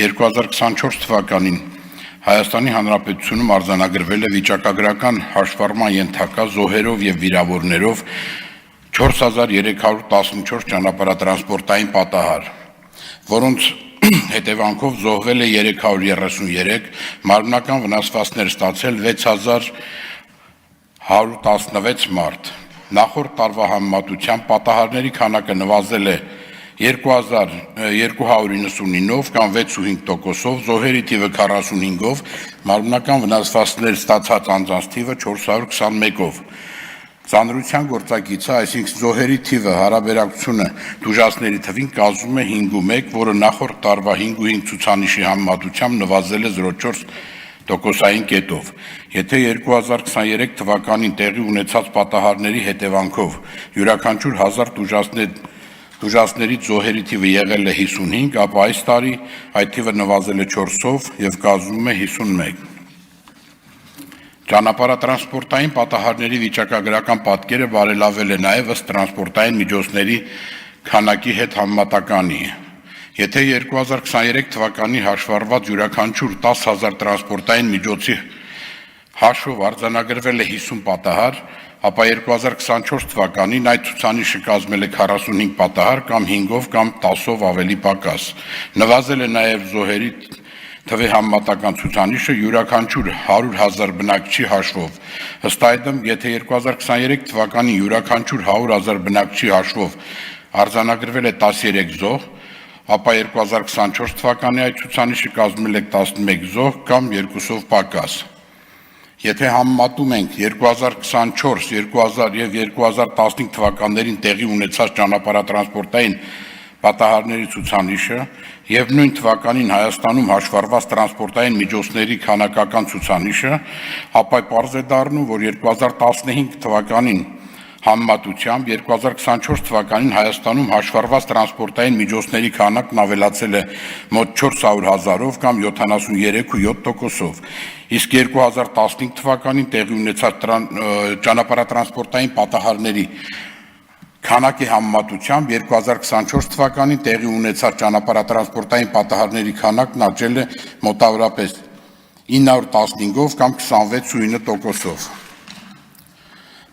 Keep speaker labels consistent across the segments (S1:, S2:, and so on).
S1: 2024 թվականին Հայաստանի Հանրապետությունում արձանագրվել է վիճակագրական հաշվառման ենթակա զոհերով եւ վիրավորներով 4314 ճանապարհատրանսպորտային պատահար, որոնց հետևանքով զոհվել է 333, մարմնական վնասվածքներ ստացել 6116 մարդ։ Նախորդ տարվա համեմատությամբ պատահարների քանակը նվազել է 2299-ով կամ 65%-ով, զոհերի թիվը 45-ով, մարմնական վնասվածքներ ստացած անձանց թիվը 421-ով։ Ծանրության գործակիցը, այսինքն զոհերի թիվը հարաբերակցությունը տուժածների թվին կազմում է 5:1, որը նախորդ տարվա 5:5 ցուցանիշի համեմատությամբ նվազել է 0.4%-ային կետով։ Եթե 2023 թվականին տեղի ունեցած պատահարների հետևանքով յուրաքանչյուր 1000 տուժածներից զոհերի թիվը եղել է 55, ապա այս տարի այդ թիվը նվազել է 4-ով եւ կազմում է 51։ Ճանապարհատրանսպորտային պատահարների վիճակագրական պատկերը բարելավել է նաեւ ըստ տրանսպորտային միջոցների քանակի հետ համեմատականի։ Եթե 2023 թվականի հաշվառված յուրաքանչյուր 10000 տրանսպորտային միջոցի հաշվով արձանագրվել է 50 պատահար, ապա 2024 թվականին այդ ցուցանիշը կազմել է 45 պատահար կամ 5-ով կամ 10-ով ավելի պակաս։ Նվազել է նաեւ զոհերի թվի համեմատական ցուցանիշը յուրաքանչյուր 100,000 բնակչի հաշվով։ Ըստ այդմ, եթե 2023 թվականին յուրաքանչյուր 100,000 բնակչի հաշվով արձանագրվել է 13 զոհ, ապա 2024 թվականի այդ ցուցանիշը կազմել է 11 զոհ կամ 2-ով պակաս։ Եթե համեմատում ենք 2024, 2000 եւ 2015 թվականներին տեղի ունեցած ճանապարհատրանսպորտային պատահարների ցուցանիշը եւ նույն թվականին Հայաստանում հաշվառված տրանսպորտային միջոցների քանակական ցուցանիշը, ապա պարզ է դառնում, որ 2015 թվականին համեմատությամբ 2024 թվականին Հայաստանում հաշվառված տրանսպորտային միջոցների քանակն ավելացել է մոտ 400,000-ով կամ 73.7%-ով, իսկ 2015 թվականին տեղի ունեցած ճանապարհատրանսպորտային պատահարների քանակի համեմատությամբ 2024 թվականին տեղի ունեցած ճանապարհատրանսպորտային պատահարների քանակն աճել է մոտավորապես 915-ով կամ 26.9%-ով։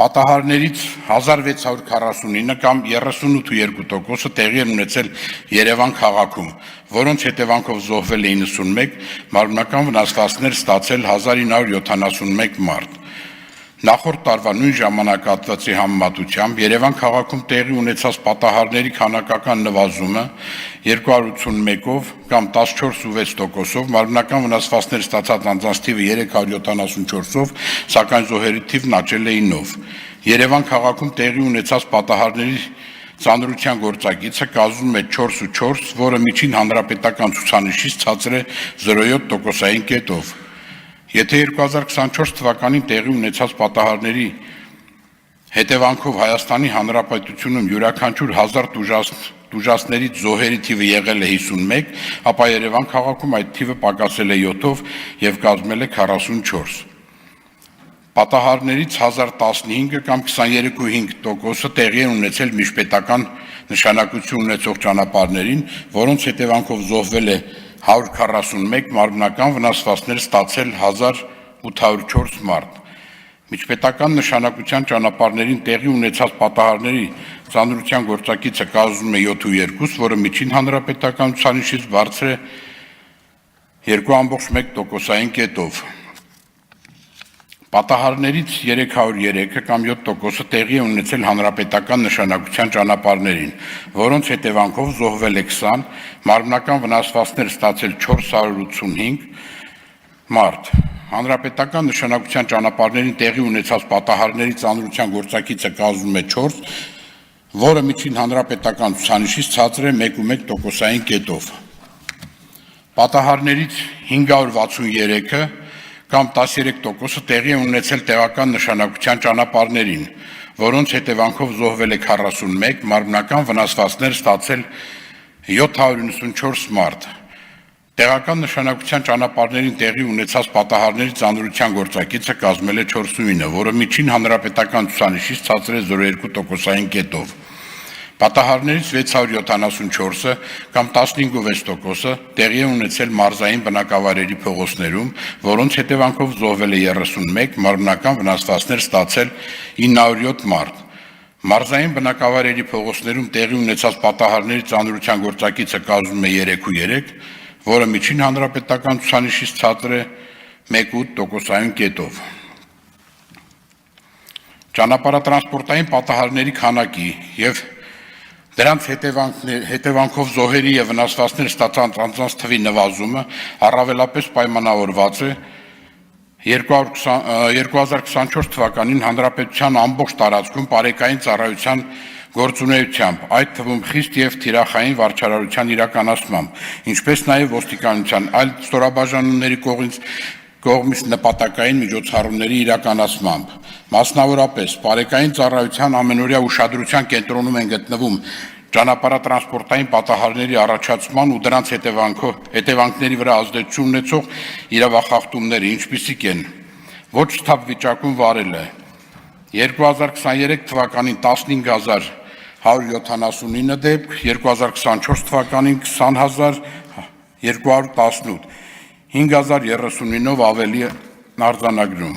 S1: Պատահարներից 1649 կամ 38.2%-ը տեղի են ունեցել Երևան քաղաքում, որոնց հետևանքով զոհվել է 91, մարմնական վնասվածքներ ստացել 1971 մարդ։ Նախորդ տարվա նույն ժամանակահատվածի համեմատությամբ Երևան քաղաքում տեղի ունեցած պատահարների քանակական նվազումը 281-ով կամ 14.6%-ով, մարմնական վնասվածքներ ստացած անձանց թիվը 374-ով, սակայն զոհերի թիվն աճել է 9-ով։ Երևան քաղաքում տեղի ունեցած պատահարների ծանրության գործակիցը կազմում է 4.4, որը միջին հանրապետական ցուցանիշից ցածր է 0.7%-ային կետով։ Եթե 2024 թվականին տեղի ունեցած պատահարների հետևանքով Հայաստանի Հանրապետությունում յուրաքանչյուր 1000 տուժածներից զոհերի թիվը եղել է 51, ապա Երևան քաղաքում այդ թիվը պակասել է 7-ով եւ կազմել է 44։ Պատահարներից 1015-ը կամ 23.5%-ը տեղի են ունեցել միջպետական նշանակություն ունեցող ճանապարհներին, որոնց հետևանքով զոհվել է 141, մարմնական վնասվածքներ ստացել 1804 մարդ։ Միջպետական նշանակության ճանապարհներին տեղի ունեցած պատահարների ծանրության գործակիցը կազմում է 7.2, որը միջին հանրապետական ցուցանիշից բարձր է 2.1%-ային կետով։ Պատահարներից 303-ը կամ 7%-ը տեղի է ունեցել հանրապետական նշանակության ճանապարհներին, որոնց հետևանքով զոհվել է 20, մարմնական վնասվածքներ ստացել 485 մարդ։ Հանրապետական նշանակության ճանապարհներին տեղի ունեցած պատահարների ծանրության գործակիցը կազմում է 4, որը միջին հանրապետական ցուցանիշից ցածր է 1.1%-ային կետով։ Պատահարներից 563-ը կամ 13%-ը տեղի են ունեցել տեղական նշանակության ճանապարհներին, որոնց հետևանքով զոհվել է 41, մարմնական վնասվածքներ ստացել 794 մարդ։ Տեղական նշանակության ճանապարհներին տեղի ունեցած պատահարների ծանրության գործակիցը կազմել է 4.9, որը միջին հանրապետական ցուցանիշից ցածր է 0.2%-ային կետով։ Պատահարներից 674-ը կամ 15.6%-ը տեղի է ունեցել մարզային բնակավայրերի փողոցներում, որոնց հետևանքով զոհվել է 31, մարմնական վնասվածքներ ստացել 907 մարդ։ Մարզային բնակավայրերի փողոցներում տեղի ունեցած պատահարների ծանրության գործակիցը կազմում է 3.3, որը միջին հանրապետական ցուցանիշից ցածր է 1.8%-ային կետով։ Ճանապարհատրանսպորտային պատահարների քանակի եւ դրանց հետևանքով զոհերի եւ վնասվածքներ ստացած անձանց թվի նվազումը առավելապես պայմանավորված է 2024 թվականին հանրապետության ամբողջ տարածքում բարեկային ծառայության գործունեությամբ, այդ թվում խիստ եւ թիրախային վարչարարության իրականացմամբ, ինչպես նաեւ ոստիկանության այլ ստորաբաժանումների կողմից նպատակային միջոցառումների իրականացմամբ, մասնավորապես բարեկային ծառայության ամենօրյա ուշադրության կենտրոնում են գտնվում ճանապարհատրանսպորտային պատահարների առաջացման ու դրանց հետևանքների վրա ազդեցություն ունեցող իրավախախտումները, ինչպիսիք են ոչ սթափ վիճակում վարելը 2023 թվականին 15179 դեպք, 2024 թվականին 20218, 5039-ով ավելի արձանագրում։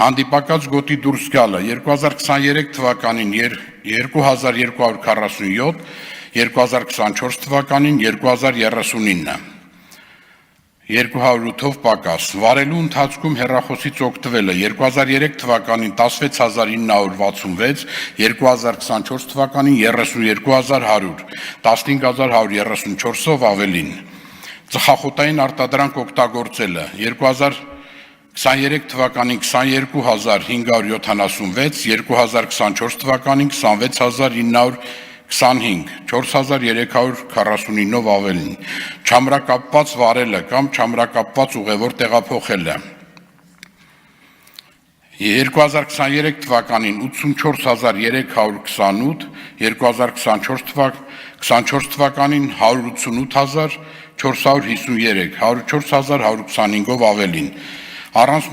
S1: Հանդիպակաց գոտի դուրս գալը 2023 թվականին 2247, 2024 թվականին 2039, 208-ով պակաս։ Վարելու ընթացքում հեռախոսից օգտվելը 2003 թվականին 16966, 2024 թվականին 32100, 15134-ով ավելին։ Ծխախոտային արտադրանք օգտագործելը 2023 թվականին 22576, 2024 թվականին 26925, 4349-ով ավելին։ Չամրակապված վարելը կամ չամրակապված ուղևոր տեղափոխելը 2023 թվականին 84328, 2024 թվականին 188453, 104125-ով ավելին։ Առանց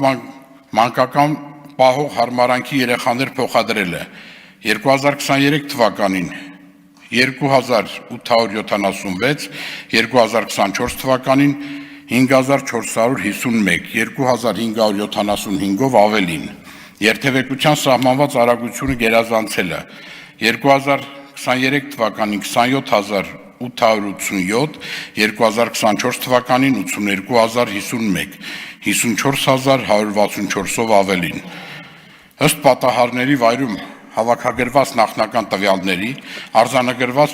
S1: մանկական պահող հարմարանքի երեխաներ փոխադրելը 2023 թվականին 2876, 2024 թվականին 5451, 2575-ով ավելին։ Երթևեկության սահմանված արագությունը գերազանցելը 2023 թվականին 27887, 2024 թվականին 82051, 54164-ով ավելին։ Ըստ պատահարների վայրում հավաքագրված նախնական տվյալների, արձանագրված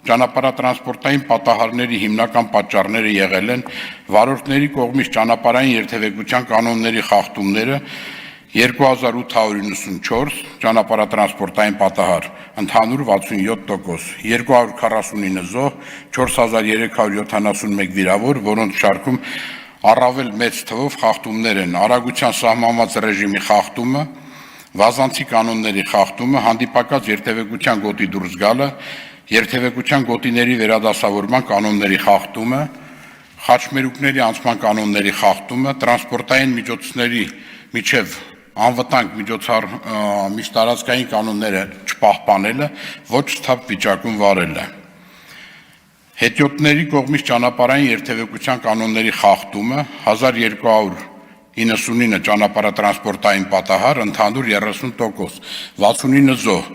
S1: ճանապարհատրանսպորտային պատահարների հիմնական պատճառները եղել են վարորդների կողմից ճանապարհային երթևեկության կանոնների խախտումները 2894 ճանապարհատրանսպորտային պատահար, ընդհանուր 67%, 249 զոհ, 4371 վիրավոր, որոնց շարքում առավել մեծ թվով խախտումներ են արագության սահմանված ռեժիմի խախտումը, վազանցի կանոնների խախտումը, հանդիպակաց երթևեկության գոտի դուրս գալը, երթևեկության գոտիների վերադասավորման կանոնների խախտումը, խաչմերուկների անցման կանոնների խախտումը, տրանսպորտային միջոցների միջև անվտանգ միջտարածքային կանոնները չպահպանելը, ոչ սթափ վիճակում վարելը։ Հետիոտների կողմից ճանապարհային երթևեկության կանոնների խախտումը 1299 ճանապարհատրանսպորտային պատահար, ընդհանուր 30%, 69 զոհ,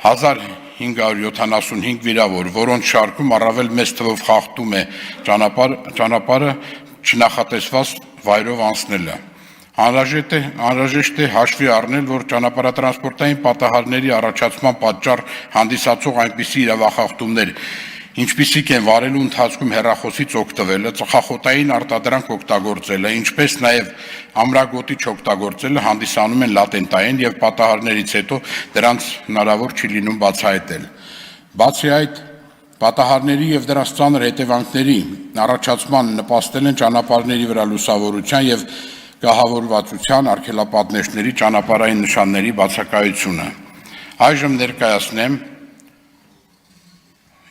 S1: 1575 վիրավոր, որոնց շարքում առավել մեծ թվով խախտում է ճանապարհը չնախատեսված վայրով անցնելը։ Անհրաժեշտ է հաշվի առնել, որ ճանապարհատրանսպորտային պատահարների առաջացման պատճառ հանդիսացող այնպիսի իրավախախտումներ, ինչպիսիք են վարելու ընթացքում հեռախոսից օգտվելը, ծխախոտային արտադրանք օգտագործելը, ինչպես նաև ամրագոտի չօգտագործելը հանդիսանում են լատենտային եւ պատահարներից հետո դրանց հնարավոր չի լինում բացահայտել։ Բացի այդ, պատահարների եւ դրանց ծանր հետևանքների առաջացման նպաստել են ճանապարհների վրա լուսավորության եւ գահավորվածության, արգելապատնեշների, ճանապարհային նշանների բացակայությունը։ Այժմ ներկայացնեմ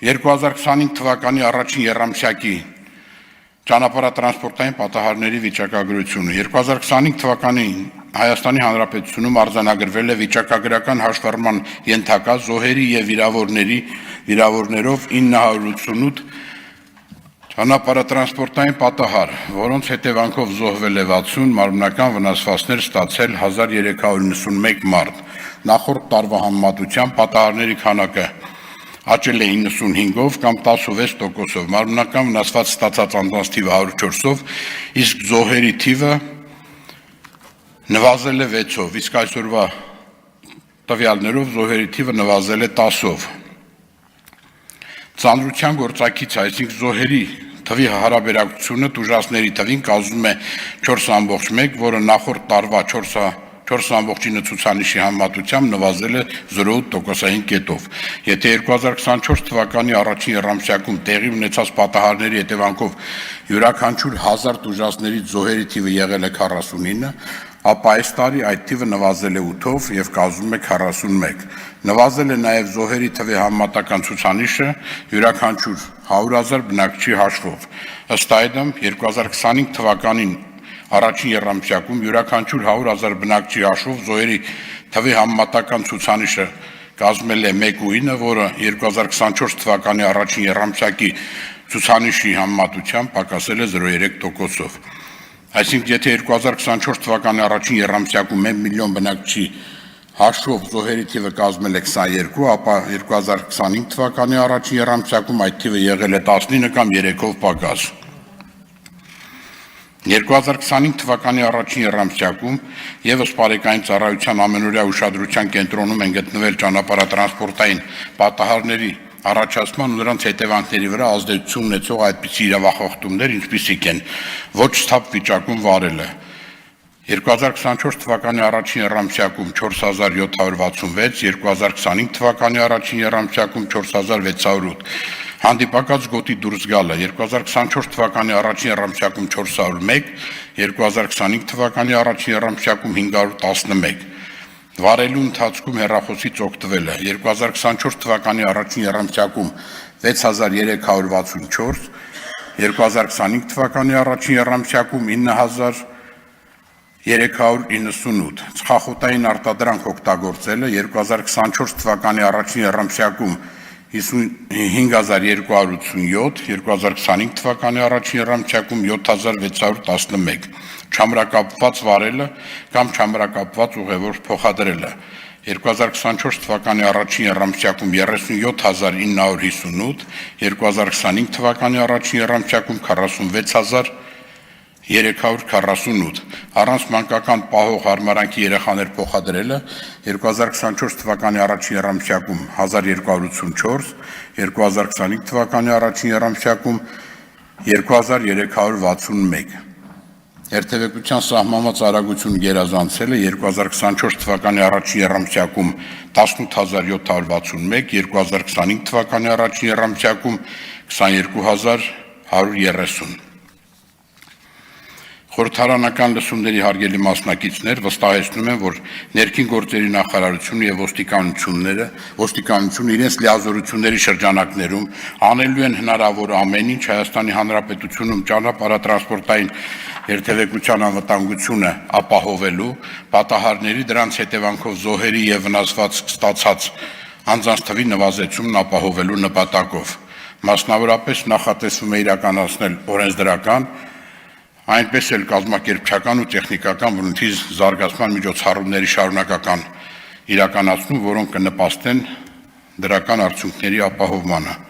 S1: 2025 թվականի առաջին եռամսյակի ճանապարհատրանսպորտային պատահարների վիճակագրությունը։ 2025 թվականի Հայաստանի Հանրապետությունում արձանագրվել է վիճակագրական հաշվառման ենթակա զոհերի և վիրավորներով 988 ճանապարհատրանսպորտային պատահար, որոնց հետևանքով զոհվել է 60, մարմնական վնասվածքներ ստացել 1391 մարդ։ Նախորդ տարվա համեմատությամբ պատահարների քանակը աճել է 95-ով կամ 16%-ով, մարմնական վնասված ստացած անձանց թիվը 104-ով, իսկ զոհերի թիվը նվազել է 6-ով, իսկ այսօրվա տվյալներով զոհերի թիվը նվազել է 10-ով։ Ծանրության գործակից, այսինքն զոհերի թվի հարաբերակցությունը տուժածների թվին կազմում է 4,1, որը նախորդ տարվա 4,9 ցուցանիշի համեմատությամբ նվազել է 0,8%-ային կետով։ Եթե 2024 թվականի առաջին եռամսյակում տեղի ունեցած պատահարների հետևանքով յուրաքանչյուր 1000 տուժածներից զոհերի թիվը եղել է 49, ապա այս տարի այդ թիվը նվազել է 8-ով և կազմում է 41։ Նվազել է նաև զոհերի թվի համեմատական ցուցանիշը յուրաքանչյուր 100,000 բնակչի հաշվով։ Ըստ այդմ 2025 թվականին առաջին եռամսյակում յուրաքանչյուր 100,000 բնակչի հաշվով զոհերի թվի համեմատական ցուցանիշը կազմել է 1,9, որը 2024 թվականի առաջին եռամսյակի ցուցանիշի համեմատությամբ պակասել է 0,3%-ով։ Այսինքն, եթե 2024 թվականի առաջին եռամսյակում 1 միլիոն բնակչի հաշվով զոհերի թիվը կազմել է 22, ապա 2025 թվականի առաջին եռամսյակում այդ թիվը եղել է 19 կամ 3-ով պակաս։ 2025 թվականի առաջին եռամսյակում ևս Պարեկային ծառայության ամենօրյա ուշադրության կենտրոնում են գտնվել ճանապարհատրանսպորտային պատահարների առաջացման ու նրանց հետևանքների վրա ազդեցություն ունեցող այդպիսի իրավախախտումներ, ինչպիսիք են ոչ սթափ վիճակում վարելը։ 2024 թվականի առաջին եռամսյակում 4766, 2025 թվականի առաջին եռամսյակում 4608, հանդիպակաց գոտի դուրս գալը 2024 թվականի առաջին եռամսյակում 401, 2025 թվականի առաջին եռամսյակում 511, վարելու ընթացքում հեռախոսից օգտվելը 2024 թվականի առաջին եռամսյակում 6364, 2025 թվականի առաջին եռամսյակում 9398, ծխախոտային արտադրանք օգտագործելը 2024 թվականի առաջին եռամսյակում 5287, 2025 թվականի առաջին եռամսյակում 7611, չամրակապված վարելը կամ չամրակապված ուղևոր փոխադրելը 2024 թվականի առաջին եռամսյակում 37958, 2025 թվականի առաջին եռամսյակում 46348, առանց մանկական պահող հարմարանքի երեխաներ փոխադրելը 2024 թվականի առաջին եռամսյակում 1284, 2025 թվականի առաջին եռամսյակում 2361, Երթևեկության սահմանված արագություն գերազանցելը 2024 թվականի առաջին եռամսյակում 18761, 2025 թվականի առաջին եռամսյակում 22130։ Խորհրդարանական լսումների հարգելի մասնակիցներ, վստահեցնում եմ, որ ներքին գործերի նախարարությունը և ոստիկանությունը իրենց լիազորությունների շրջանակներում անելու են հնարավոր ամեն ինչ Հայաստանի Հանրապետությունում ճանապարհատրանսպորտային երթևեկության անվտանգությունը ապահովելու, պատահարների, դրանց հետևանքով զոհերի և վնասված ստացած անձանց թվի նվազեցումն ապահովելու նպատակով։ Մասնավորապես նախատեսվում է իրականացնել օրենսդրական, այնպես էլ կազմակերպչական ու տեխնիկական բնույթի զարգացման միջոցառումների շարունակական իրականացում, որոնք կնպաստեն դրական արդյունքների ապահովմանը։